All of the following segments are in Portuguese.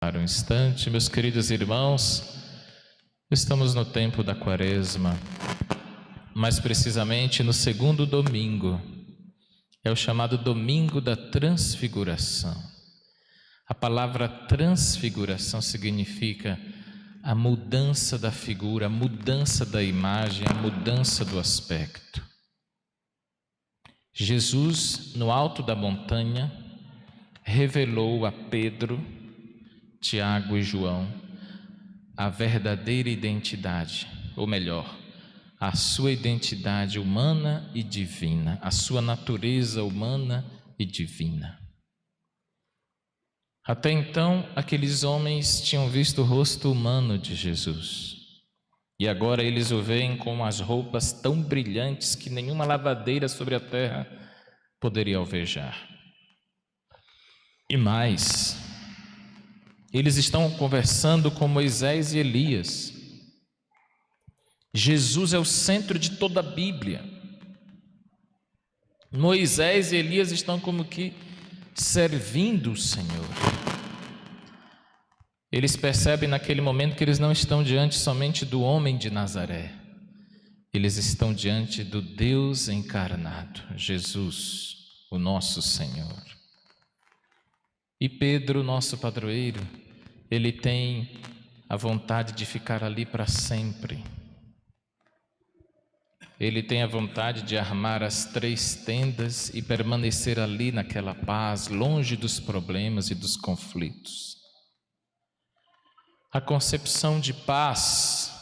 Para um instante, meus queridos irmãos, estamos no tempo da Quaresma, mais precisamente no segundo domingo, é o chamado Domingo da Transfiguração. A palavra transfiguração significa a mudança da figura, a mudança da imagem, a mudança do aspecto. Jesus, no alto da montanha, revelou a Pedro, Tiago e João a verdadeira identidade, ou melhor, a sua identidade humana e divina, a sua natureza humana e divina. Até então, aqueles homens tinham visto o rosto humano de Jesus, e agora eles o veem com as roupas tão brilhantes que nenhuma lavadeira sobre a terra poderia alvejar. E mais, eles estão conversando com Moisés e Elias. Jesus é o centro de toda a Bíblia. Moisés e Elias estão como que servindo o Senhor. Eles percebem naquele momento que eles não estão diante somente do homem de Nazaré. Eles estão diante do Deus encarnado, Jesus, o nosso Senhor. E Pedro, nosso padroeiro, ele tem a vontade de ficar ali para sempre. Ele tem a vontade de armar as 3 tendas e permanecer ali naquela paz, longe dos problemas e dos conflitos. A concepção de paz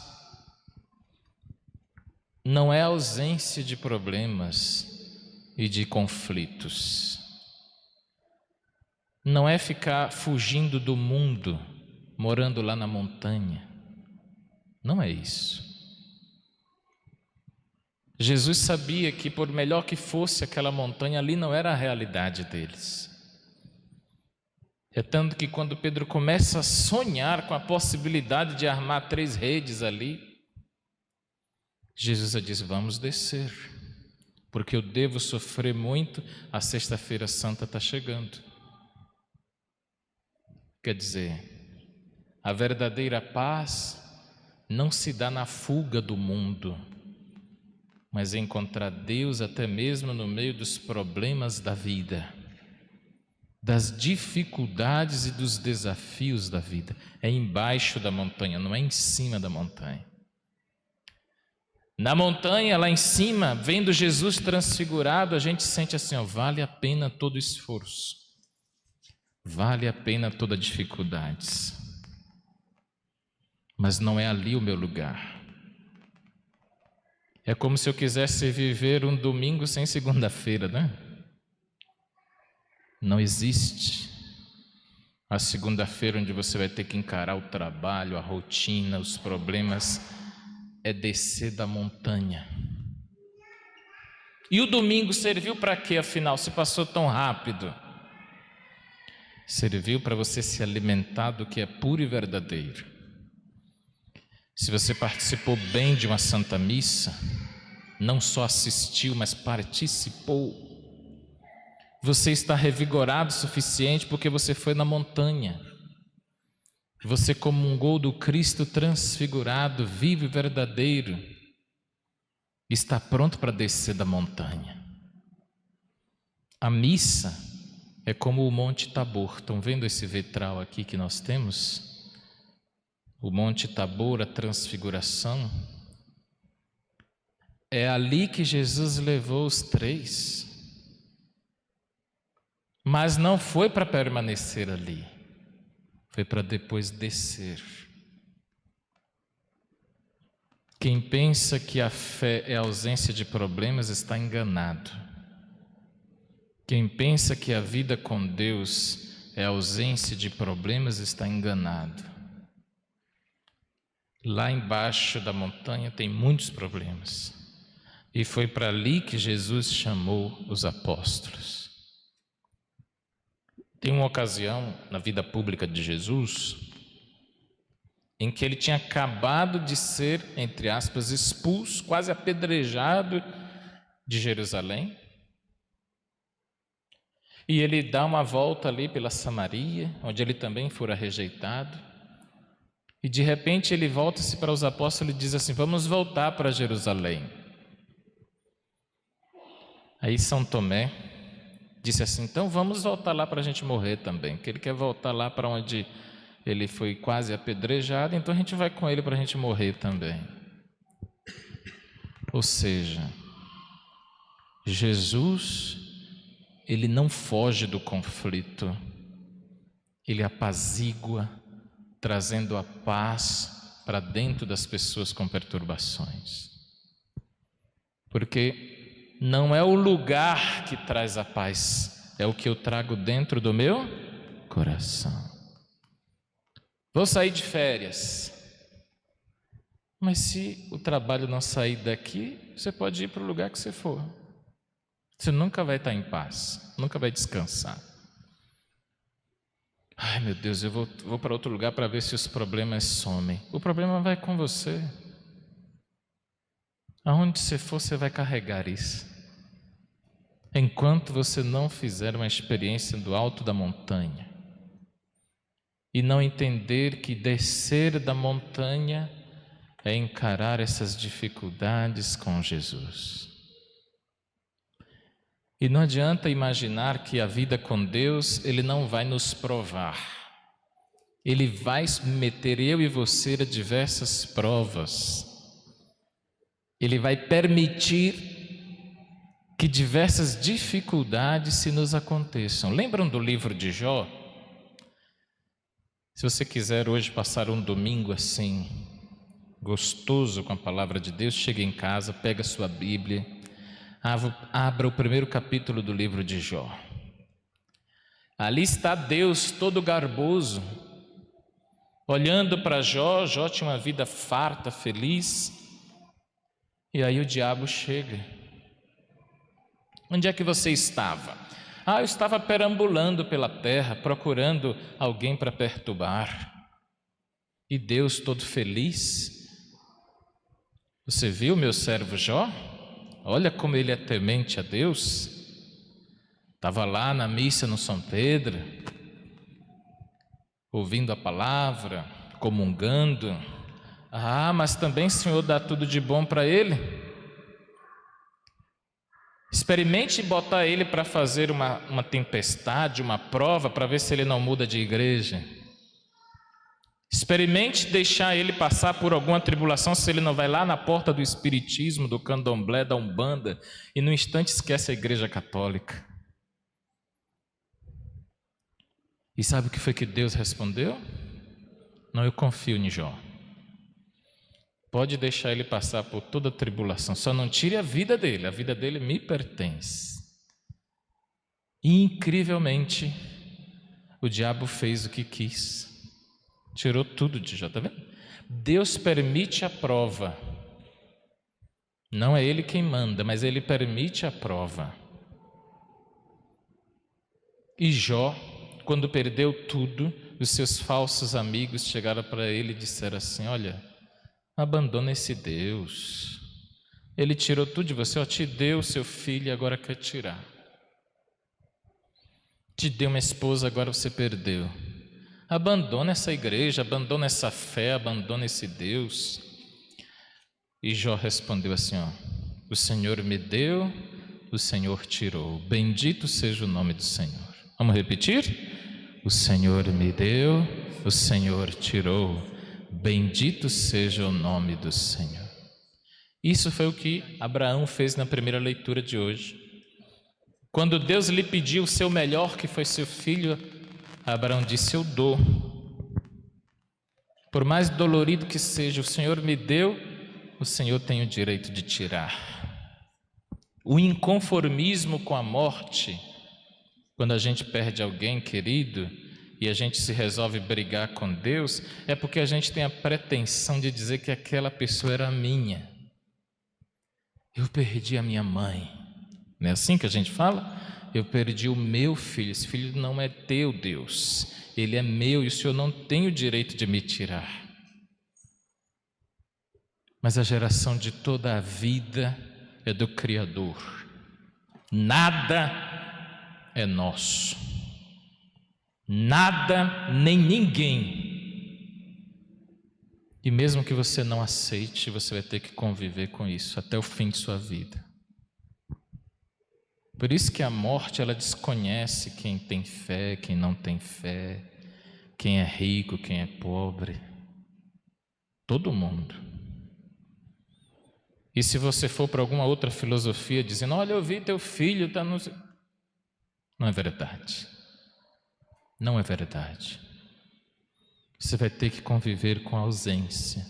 não é a ausência de problemas e de conflitos. Não é ficar fugindo do mundo, morando lá na montanha. Não é isso. Jesus sabia que por melhor que fosse aquela montanha, ali não era a realidade deles. É tanto que quando Pedro começa a sonhar com a possibilidade de armar 3 redes ali, Jesus diz: vamos descer, porque eu devo sofrer muito, a sexta-feira santa está chegando. Quer dizer, a verdadeira paz não se dá na fuga do mundo, mas em encontrar Deus até mesmo no meio dos problemas da vida, das dificuldades e dos desafios da vida. É embaixo da montanha, não é em cima da montanha. Na montanha, lá em cima, vendo Jesus transfigurado, a gente sente assim, vale a pena todo esforço. Vale a pena toda dificuldades, mas não é ali o meu lugar. É como se eu quisesse viver um domingo sem segunda-feira, né? Não existe a segunda-feira onde você vai ter que encarar o trabalho, a rotina, os problemas. É descer da montanha. E o domingo serviu para quê, afinal, se passou tão rápido? Serviu para você se alimentar do que é puro e verdadeiro. Se você participou bem de uma Santa Missa, não só assistiu, mas participou, você está revigorado o suficiente porque você foi na montanha. Você comungou do Cristo transfigurado, vivo e verdadeiro, está pronto para descer da montanha. A missa é como o Monte Tabor. Estão vendo esse vitral aqui que nós temos? O Monte Tabor, a transfiguração. É ali que Jesus levou os 3. Mas não foi para permanecer ali. Foi para depois descer. Quem pensa que a fé é ausência de problemas está enganado. Quem pensa que a vida com Deus é ausência de problemas está enganado. Lá embaixo da montanha tem muitos problemas. E foi para ali que Jesus chamou os apóstolos. Tem uma ocasião na vida pública de Jesus em que ele tinha acabado de ser, entre aspas, expulso, quase apedrejado de Jerusalém. E ele dá uma volta ali pela Samaria, onde ele também fora rejeitado. E de repente ele volta-se para os apóstolos e diz assim: vamos voltar para Jerusalém. Aí São Tomé disse assim: então vamos voltar lá para a gente morrer também, que ele quer voltar lá para onde ele foi quase apedrejado, então a gente vai com ele para a gente morrer também. Ou seja, Jesus, ele não foge do conflito, ele apazigua, trazendo a paz para dentro das pessoas com perturbações. Porque não é o lugar que traz a paz, é o que eu trago dentro do meu coração. Vou sair de férias, mas se o trabalho não sair daqui, você pode ir para o lugar que você for. Você nunca vai estar em paz, nunca vai descansar. Ai meu Deus, eu vou para outro lugar para ver se os problemas somem. O problema vai com você. Aonde você for, você vai carregar isso. Enquanto você não fizer uma experiência do alto da montanha e não entender que descer da montanha é encarar essas dificuldades com Jesus. E não adianta imaginar que a vida com Deus, Ele não vai nos provar. Ele vai meter eu e você a diversas provas. Ele vai permitir que diversas dificuldades se nos aconteçam. Lembram do livro de Jó? Se você quiser hoje passar um domingo assim, gostoso com a palavra de Deus, chega em casa, pega a sua Bíblia, abra o primeiro capítulo do livro de Jó. Ali está Deus todo garboso, olhando para Jó. Jó tinha uma vida farta, feliz, e aí o diabo chega. Onde é que você estava? Eu estava perambulando pela terra, procurando alguém para perturbar. E Deus todo feliz. Você viu meu servo Jó? Olha como ele é temente a Deus. Estava lá na missa no São Pedro, ouvindo a palavra, comungando. Mas também o Senhor dá tudo de bom para ele. Experimente botar ele para fazer uma tempestade, uma prova, para ver se ele não muda de igreja. Experimente deixar ele passar por alguma tribulação, se ele não vai lá na porta do espiritismo, do candomblé, da umbanda, e no instante esquece a igreja católica. E sabe o que foi que Deus respondeu? Não, eu confio em Jó. Pode deixar ele passar por toda a tribulação, só não tire a vida dele me pertence. E incrivelmente, o diabo fez o que quis. Tirou tudo de Jó, está vendo? Deus permite a prova. Não é Ele quem manda, mas Ele permite a prova. E Jó, quando perdeu tudo, os seus falsos amigos chegaram para ele e disseram assim: olha, abandona esse Deus. Ele tirou tudo de você, te deu seu filho e agora quer tirar. Te deu uma esposa, agora você perdeu. Abandona essa igreja, abandona essa fé, abandona esse Deus. E Jó respondeu assim: o Senhor me deu, o Senhor tirou. Bendito seja o nome do Senhor. Vamos repetir? O Senhor me deu, o Senhor tirou. Bendito seja o nome do Senhor. Isso foi o que Abraão fez na primeira leitura de hoje. Quando Deus lhe pediu o seu melhor, que foi seu filho, Abraão disse: eu dou. Por mais dolorido que seja, o Senhor me deu, o Senhor tem o direito de tirar. O inconformismo com a morte, quando a gente perde alguém querido e a gente se resolve brigar com Deus, é porque a gente tem a pretensão de dizer que aquela pessoa era minha. Eu perdi a minha mãe. Não é assim que a gente fala? Eu perdi o meu filho. Esse filho não é teu, Deus. Ele é meu e o Senhor não tem o direito de me tirar. Mas a geração de toda a vida é do Criador. Nada é nosso. Nada nem ninguém. E mesmo que você não aceite, você vai ter que conviver com isso até o fim de sua vida. Por isso que a morte, ela desconhece quem tem fé, quem não tem fé, quem é rico, quem é pobre. Todo mundo. E se você for para alguma outra filosofia dizendo, olha, eu vi teu filho, está no... Não é verdade. Não é verdade. Você vai ter que conviver com a ausência.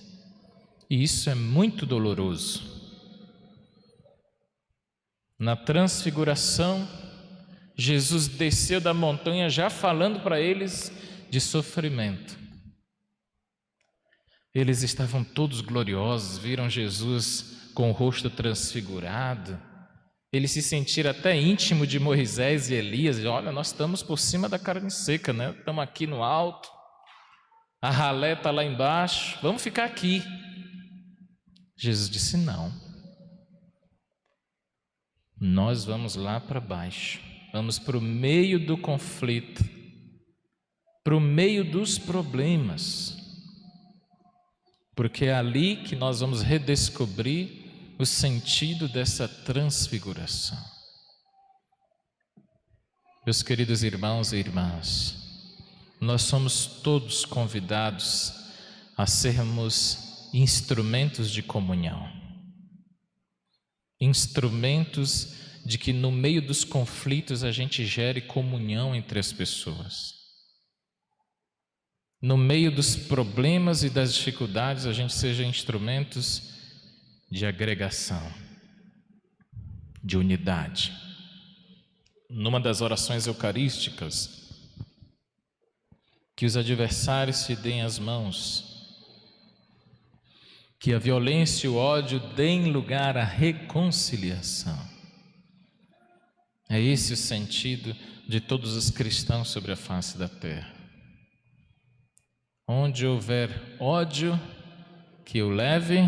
E isso é muito doloroso. Na transfiguração, Jesus desceu da montanha já falando para eles de sofrimento. Eles estavam todos gloriosos, viram Jesus com o rosto transfigurado. Eles se sentiram até íntimo de Moisés e Elias. Olha, nós estamos por cima da carne seca, né? Estamos aqui no alto. A ralé está lá embaixo. Vamos ficar aqui. Jesus disse, não. Nós vamos lá para baixo, vamos para o meio do conflito, para o meio dos problemas, porque é ali que nós vamos redescobrir o sentido dessa transfiguração. Meus queridos irmãos e irmãs, nós somos todos convidados a sermos instrumentos de comunhão. Instrumentos de que no meio dos conflitos a gente gere comunhão entre as pessoas. No meio dos problemas e das dificuldades a gente seja instrumentos de agregação, de unidade. Numa das orações eucarísticas, que os adversários se deem as mãos, que a violência e o ódio deem lugar à reconciliação. É esse o sentido de todos os cristãos sobre a face da terra. Onde houver ódio, que eu leve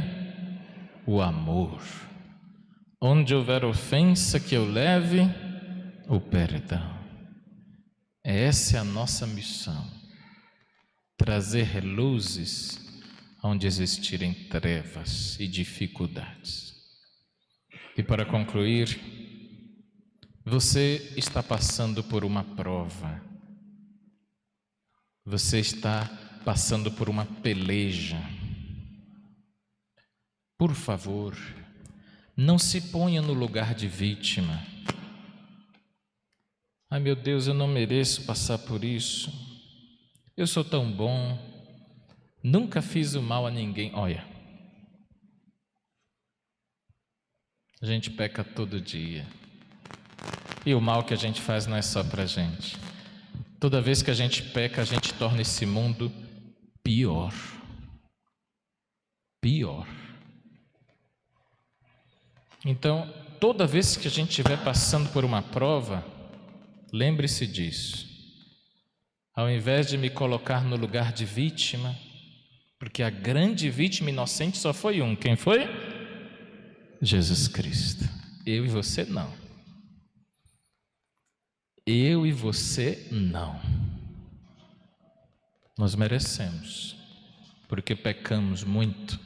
o amor. Onde houver ofensa, que eu leve o perdão. Essa é a nossa missão. Trazer luzes onde existirem trevas e dificuldades. E para concluir, você está passando por uma prova. Você está passando por uma peleja. Por favor, não se ponha no lugar de vítima. Ai meu Deus, eu não mereço passar por isso. Eu sou tão bom. Nunca fiz o mal a ninguém. Olha, a gente peca todo dia. E o mal que a gente faz não é só para a gente. Toda vez que a gente peca, a gente torna esse mundo pior. Pior. Então, toda vez que a gente estiver passando por uma prova, lembre-se disso. Ao invés de me colocar no lugar de vítima, porque a grande vítima inocente só foi um. Quem foi? Jesus Cristo. Eu e você não. Eu e você não. Nós merecemos, porque pecamos muito.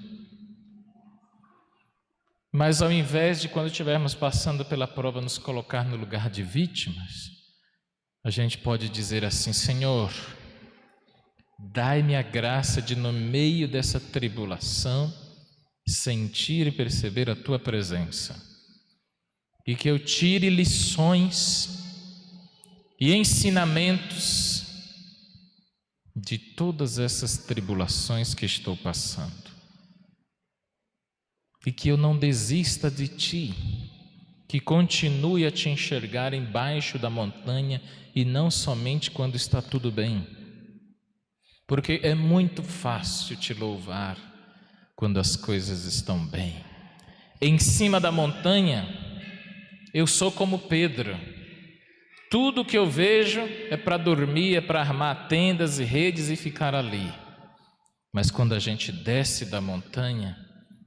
Mas ao invés de, quando estivermos passando pela prova, nos colocar no lugar de vítimas, a gente pode dizer assim: Senhor, dai-me a graça de, no meio dessa tribulação, sentir e perceber a Tua presença, e que eu tire lições e ensinamentos de todas essas tribulações que estou passando, e que eu não desista de Ti, que continue a Te enxergar embaixo da montanha e não somente quando está tudo bem. Porque é muito fácil Te louvar quando as coisas estão bem. Em cima da montanha, eu sou como Pedro. Tudo que eu vejo é para dormir, é para armar tendas e redes e ficar ali. Mas quando a gente desce da montanha,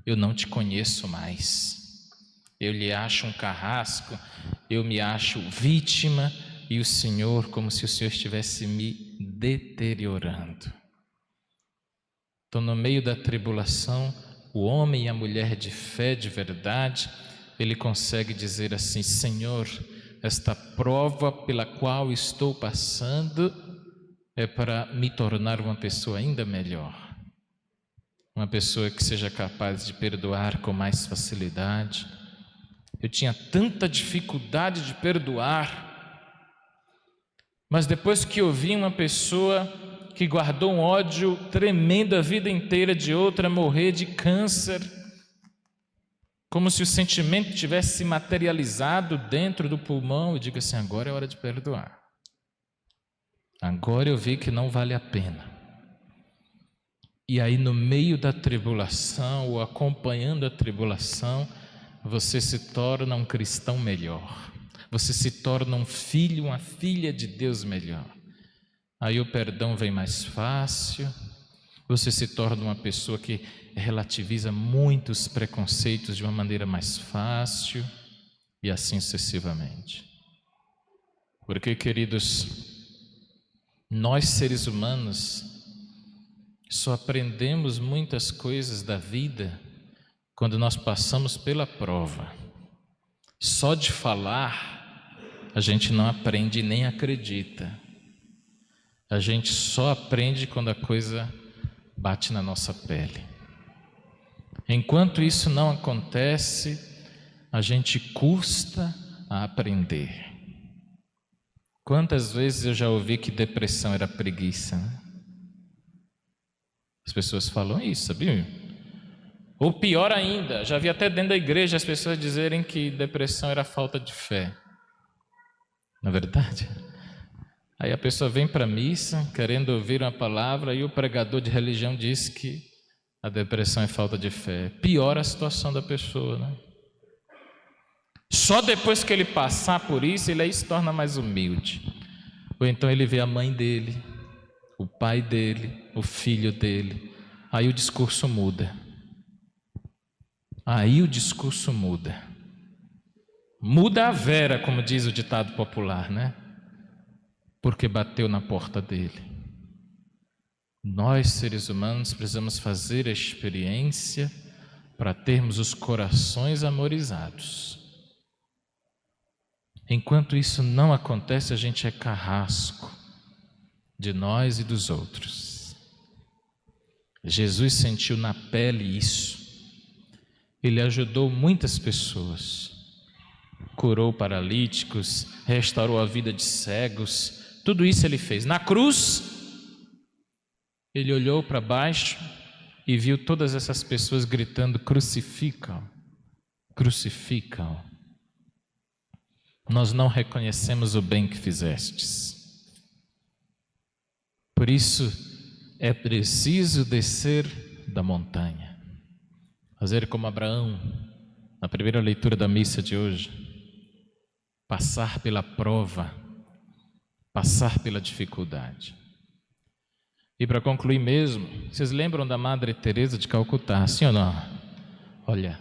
eu não Te conheço mais. Eu lhe acho um carrasco, eu me acho vítima, e o Senhor, como se o Senhor estivesse me deteriorando. Então, no meio da tribulação, o homem e a mulher de fé, de verdade, ele consegue dizer assim: Senhor, esta prova pela qual estou passando é para me tornar uma pessoa ainda melhor. Uma pessoa que seja capaz de perdoar com mais facilidade. Eu tinha tanta dificuldade de perdoar, mas depois que eu vi uma pessoa que guardou um ódio tremendo a vida inteira de outra morrer de câncer, como se o sentimento tivesse se materializado dentro do pulmão, eu digo assim: agora é hora de perdoar. Agora eu vi que não vale a pena. E aí, no meio da tribulação, ou acompanhando a tribulação, você se torna um cristão melhor. Você se torna um filho, uma filha de Deus melhor. Aí o perdão vem mais fácil, você se torna uma pessoa que relativiza muitos preconceitos de uma maneira mais fácil, e assim sucessivamente. Porque, queridos, nós seres humanos só aprendemos muitas coisas da vida quando nós passamos pela prova. Só de falar a gente não aprende nem acredita. A gente só aprende quando a coisa bate na nossa pele. Enquanto isso não acontece, a gente custa a aprender. Quantas vezes eu já ouvi que depressão era preguiça, né? As pessoas falam isso, sabia? Ou pior ainda, já vi até dentro da igreja as pessoas dizerem que depressão era falta de fé. Não é verdade? Aí a pessoa vem para a missa querendo ouvir uma palavra e o pregador de religião diz que a depressão é falta de fé. Piora a situação da pessoa, né? Só depois que ele passar por isso, ele aí se torna mais humilde. Ou então ele vê a mãe dele, o pai dele, o filho dele. Aí o discurso muda. Aí o discurso muda. Muda a vera, como diz o ditado popular, né? Porque bateu na porta dele. Nós, seres humanos, precisamos fazer a experiência para termos os corações amorizados. Enquanto isso não acontece, a gente é carrasco de nós e dos outros. Jesus sentiu na pele isso. Ele ajudou muitas pessoas. Curou paralíticos, restaurou a vida de cegos. Tudo isso ele fez. Na cruz, ele olhou para baixo e viu todas essas pessoas gritando: crucificam, crucificam. Nós não reconhecemos o bem que fizestes. Por isso, é preciso descer da montanha. Fazer como Abraão, na primeira leitura da missa de hoje. Passar pela prova, passar pela dificuldade. E para concluir mesmo, vocês lembram da Madre Teresa de Calcutá, sim ou não? Olha,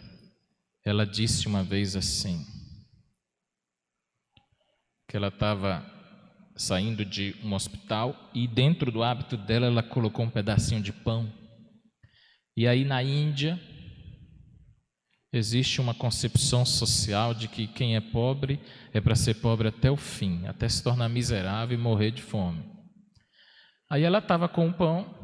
ela disse uma vez assim, que ela estava saindo de um hospital e dentro do hábito dela ela colocou um pedacinho de pão. E aí na Índia existe uma concepção social de que quem é pobre é para ser pobre até o fim, até se tornar miserável e morrer de fome. Aí ela estava com um pão,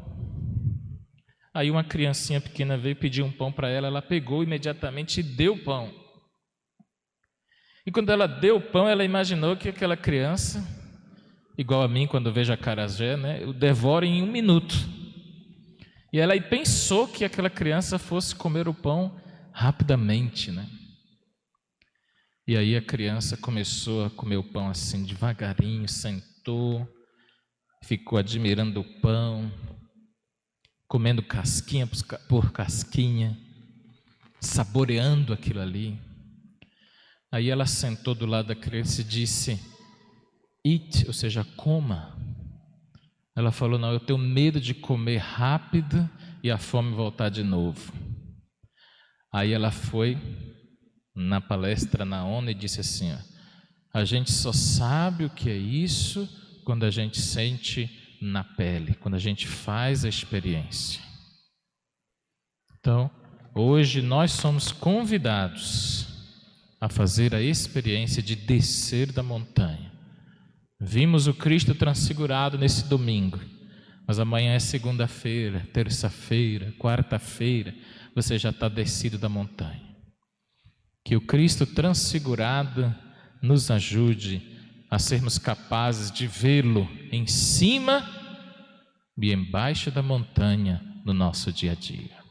aí uma criancinha pequena veio pedir um pão para ela, ela pegou imediatamente e deu o pão. E quando ela deu o pão, ela imaginou que aquela criança, igual a mim quando vejo acarajé, né, o devora em 1 minuto. E ela aí pensou que aquela criança fosse comer o pão rapidamente, né? E aí a criança começou a comer o pão assim devagarinho, sentou, ficou admirando o pão, comendo casquinha por casquinha, saboreando aquilo ali. Aí ela sentou do lado da criança e disse: eat, ou seja, coma. Ela falou: não, eu tenho medo de comer rápido e a fome voltar de novo. Aí ela foi na palestra na ONU e disse assim: ó, A gente só sabe o que é isso quando a gente sente na pele, quando a gente faz a experiência. Então, hoje nós somos convidados a fazer a experiência de descer da montanha. Vimos o Cristo transfigurado nesse domingo, mas amanhã é segunda-feira, terça-feira, quarta-feira, você já está descido da montanha. Que o Cristo transfigurado nos ajude a sermos capazes de vê-lo em cima e embaixo da montanha no nosso dia a dia.